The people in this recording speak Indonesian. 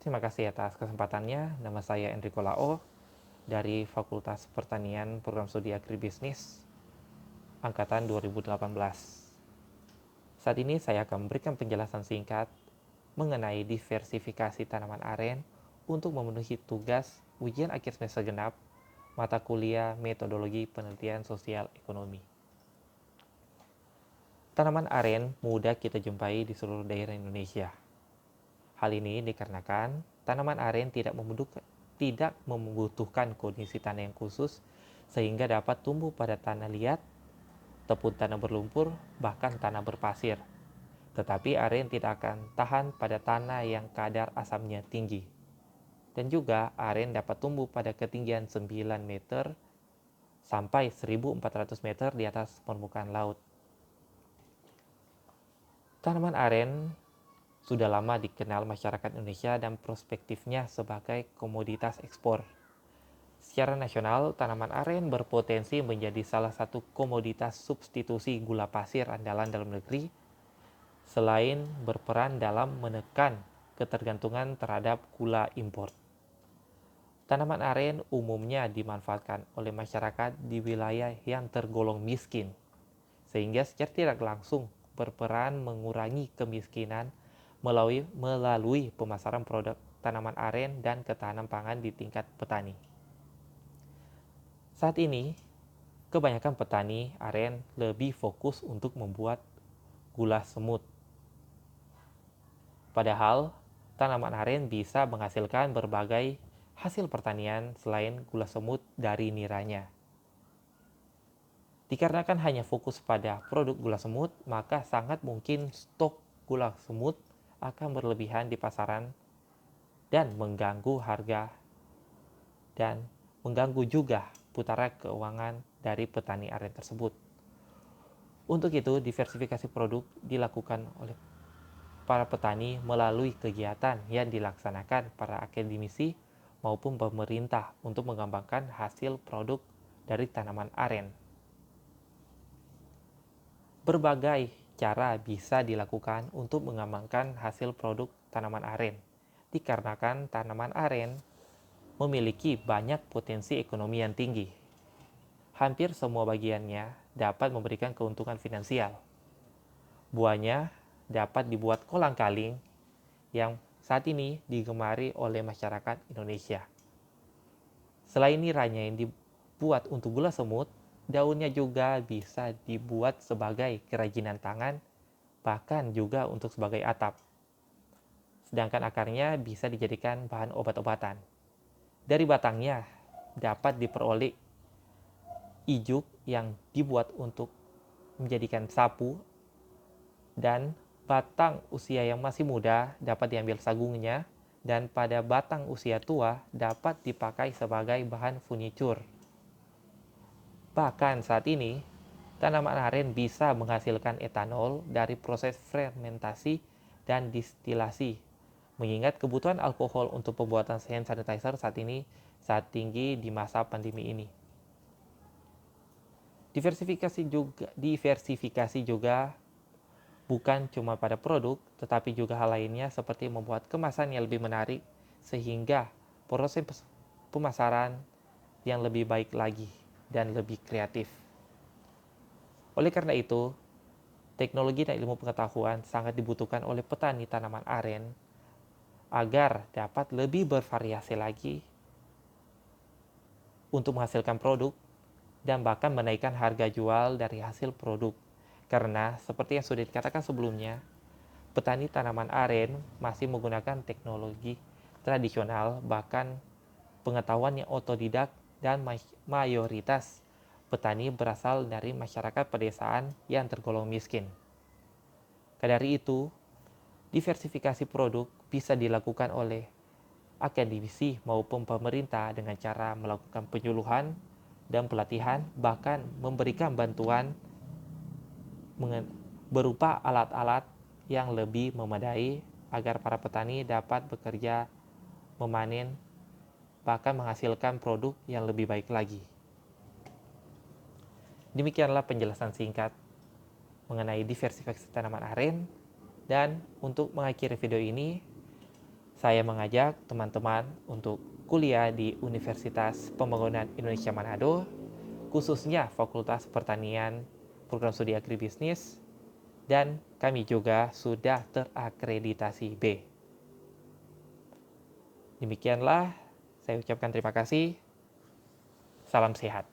Terima kasih atas kesempatannya. Nama saya Enrico Lao dari Fakultas Pertanian Program Studi Agribisnis Angkatan 2018. Saat ini saya akan memberikan penjelasan singkat mengenai diversifikasi tanaman aren untuk memenuhi tugas ujian akhir semester genap mata kuliah Metodologi Penelitian Sosial Ekonomi. Tanaman aren mudah kita jumpai di seluruh daerah Indonesia. Hal ini dikarenakan tanaman aren tidak membutuhkan kondisi tanah yang khusus sehingga dapat tumbuh pada tanah liat, tepung tanah berlumpur, bahkan tanah berpasir. Tetapi aren tidak akan tahan pada tanah yang kadar asamnya tinggi. Dan juga aren dapat tumbuh pada ketinggian 9 meter sampai 1.400 meter di atas permukaan laut. Tanaman aren sudah lama dikenal masyarakat Indonesia dan perspektifnya sebagai komoditas ekspor. Secara nasional, tanaman aren berpotensi menjadi salah satu komoditas substitusi gula pasir andalan dalam negeri, selain berperan dalam menekan ketergantungan terhadap gula impor. Tanaman aren umumnya dimanfaatkan oleh masyarakat di wilayah yang tergolong miskin, sehingga secara tidak langsung berperan mengurangi kemiskinan melalui pemasaran produk tanaman aren dan ketahanan pangan di tingkat petani. Saat ini, kebanyakan petani aren lebih fokus untuk membuat gula semut. Padahal, tanaman aren bisa menghasilkan berbagai hasil pertanian selain gula semut dari niranya. Dikarenakan hanya fokus pada produk gula semut, maka sangat mungkin stok gula semut akan berlebihan di pasaran dan mengganggu harga dan mengganggu juga putaran keuangan dari petani aren tersebut. Untuk itu, diversifikasi produk dilakukan oleh para petani melalui kegiatan yang dilaksanakan para akademisi maupun pemerintah untuk mengembangkan hasil produk dari tanaman aren. Berbagai cara bisa dilakukan untuk mengembangkan hasil produk tanaman aren, dikarenakan tanaman aren memiliki banyak potensi ekonomi yang tinggi. Hampir semua bagiannya dapat memberikan keuntungan finansial. Buahnya dapat dibuat kolang-kaling yang saat ini digemari oleh masyarakat Indonesia. Selain niranya yang dibuat untuk gula semut, daunnya juga bisa dibuat sebagai kerajinan tangan, bahkan juga untuk sebagai atap. Sedangkan akarnya bisa dijadikan bahan obat-obatan. Dari batangnya dapat diperoleh ijuk yang dibuat untuk menjadikan sapu, dan batang usia yang masih muda dapat diambil sagungnya, dan pada batang usia tua dapat dipakai sebagai bahan furniture. Bahkan saat ini, tanaman aren bisa menghasilkan etanol dari proses fermentasi dan distilasi, mengingat kebutuhan alkohol untuk pembuatan hand sanitizer saat ini sangat tinggi di masa pandemi ini. Diversifikasi juga bukan cuma pada produk, tetapi juga hal lainnya seperti membuat kemasan yang lebih menarik sehingga proses pemasaran yang lebih baik lagi dan lebih kreatif. Oleh karena itu, teknologi dan ilmu pengetahuan sangat dibutuhkan oleh petani tanaman aren agar dapat lebih bervariasi lagi untuk menghasilkan produk dan bahkan menaikkan harga jual dari hasil produk. Karena seperti yang sudah dikatakan sebelumnya, petani tanaman aren masih menggunakan teknologi tradisional, bahkan pengetahuan yang otodidak, dan mayoritas petani berasal dari masyarakat pedesaan yang tergolong miskin. Dari itu, diversifikasi produk bisa dilakukan oleh akademisi maupun pemerintah dengan cara melakukan penyuluhan dan pelatihan, bahkan memberikan bantuan berupa alat-alat yang lebih memadai agar para petani dapat bekerja, memanen, bahkan menghasilkan produk yang lebih baik lagi. Demikianlah penjelasan singkat mengenai diversifikasi tanaman aren, dan untuk mengakhiri video ini, Saya mengajak teman-teman untuk kuliah di Universitas Pembangunan Indonesia Manado, khususnya Fakultas Pertanian, Program Studi Agribisnis, dan kami juga sudah terakreditasi B. Demikianlah, saya ucapkan terima kasih. Salam sehat.